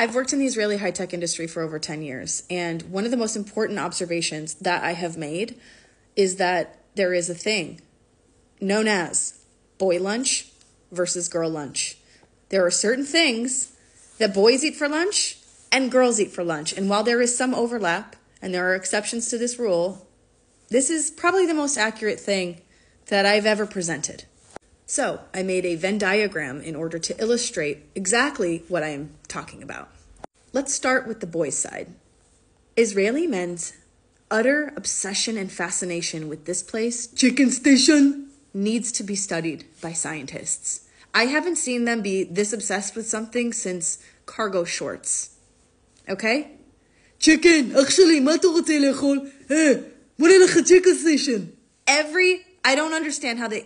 I've worked in the Israeli high-tech industry for over 10 years, and one of the most important observations that I have made is that there is a thing known as boy lunch versus girl lunch. There are certain things that boys eat for lunch and girls eat for lunch, and while there is some overlap, and there are exceptions to this rule, this is probably the most accurate thing that I've ever presented. So I made a Venn diagram in order to illustrate exactly what I am talking about. Let's start with the boys' side. Israeli men's utter obsession and fascination with this place, Chicken Station, needs to be studied by scientists. I haven't seen them be this obsessed with something since cargo shorts. Okay? Chicken, actually, מה אתה רוצה לאכול? בוא נלך Chicken Station. I don't understand how they,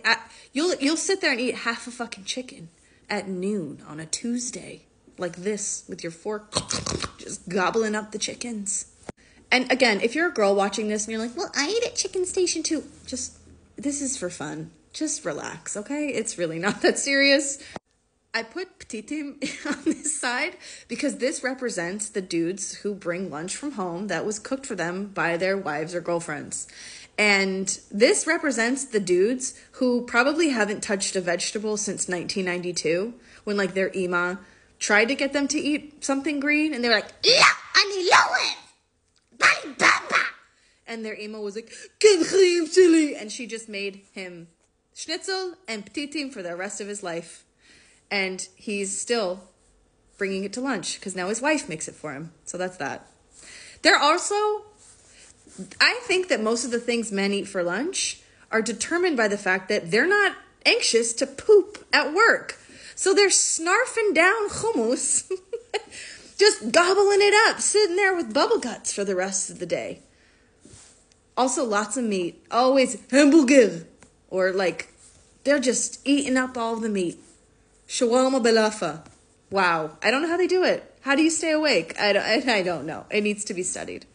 you'll sit there and eat half a fucking chicken at noon on a Tuesday, like this, with your fork, just gobbling up the chickens. And again, if you're a girl watching this and you're like, well, I eat at Chicken Station too, this is for fun. Just relax, okay? It's really not that serious. I put petitim on this side because this represents the dudes who bring lunch from home that was cooked for them by their wives or girlfriends. And this represents the dudes who probably haven't touched a vegetable since 1992, when like their ima tried to get them to eat something green, and they were like, "La, ani loev, bali baba," and their ima was like, "Ken chayim chili," and she just made him schnitzel and petitim for the rest of his life, and he's still bringing it to lunch because now his wife makes it for him. So that's that. I think that most of the things men eat for lunch are determined by the fact that they're not anxious to poop at work. So they're snarfing down hummus, just gobbling it up, sitting there with bubble guts for the rest of the day. Also, lots of meat. Always hamburger. Or like, they're just eating up all the meat. Shawarma belafa. Wow. I don't know how they do it. How do you stay awake? I don't know. It needs to be studied.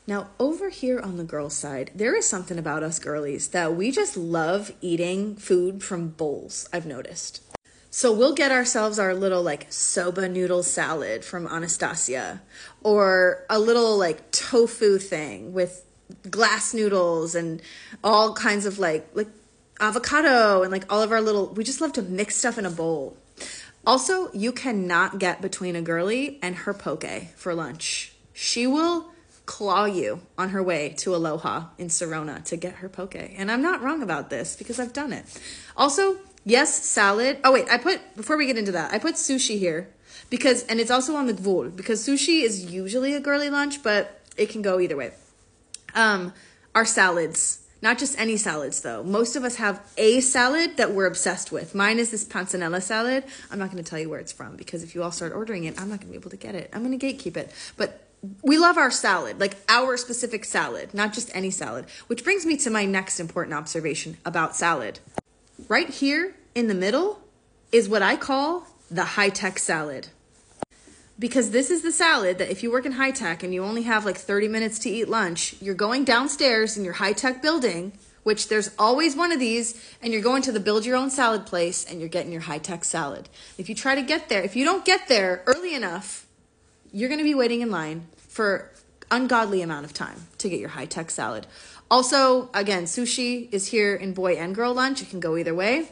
Now, over here on the girls' side, there is something about us girlies that we just love eating food from bowls, I've noticed. So we'll get ourselves our little like soba noodle salad from Anastasia, or a little like tofu thing with glass noodles and all kinds of like avocado and like all of our we just love to mix stuff in a bowl. Also, you cannot get between a girly and her poke for lunch. She will claw you on her way to Aloha in Serona to get her poke. And I'm not wrong about this because I've done it. Also, yes, salad. Oh wait, before we get into that, I put sushi here and it's also on the gvul because sushi is usually a girly lunch, but it can go either way. Our salads, not just any salads though. Most of us have a salad that we're obsessed with. Mine is this panzanella salad. I'm not going to tell you where it's from because if you all start ordering it, I'm not going to be able to get it. I'm going to gatekeep it. But we love our salad, like our specific salad, not just any salad, which brings me to my next important observation about salad. Right here in the middle is what I call the high-tech salad. Because this is the salad that if you work in high-tech and you only have like 30 minutes to eat lunch, you're going downstairs in your high-tech building, which there's always one of these, and you're going to the build your own salad place and you're getting your high-tech salad. If you try to get there, if you don't get there early enough, you're going to be waiting in line for ungodly amount of time to get your high-tech salad. Also, again, sushi is here in boy and girl lunch. It can go either way.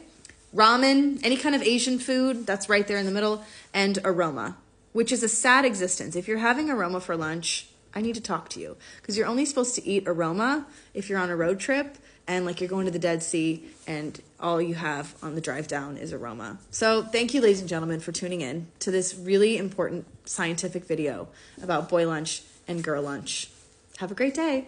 Ramen, any kind of Asian food, that's right there in the middle. And aroma, which is a sad existence. If you're having aroma for lunch, I need to talk to you because you're only supposed to eat aroma if you're on a road trip and like you're going to the Dead Sea and all you have on the drive down is aroma. So thank you, ladies and gentlemen, for tuning in to this really important scientific video about boy lunch and girl lunch. Have a great day.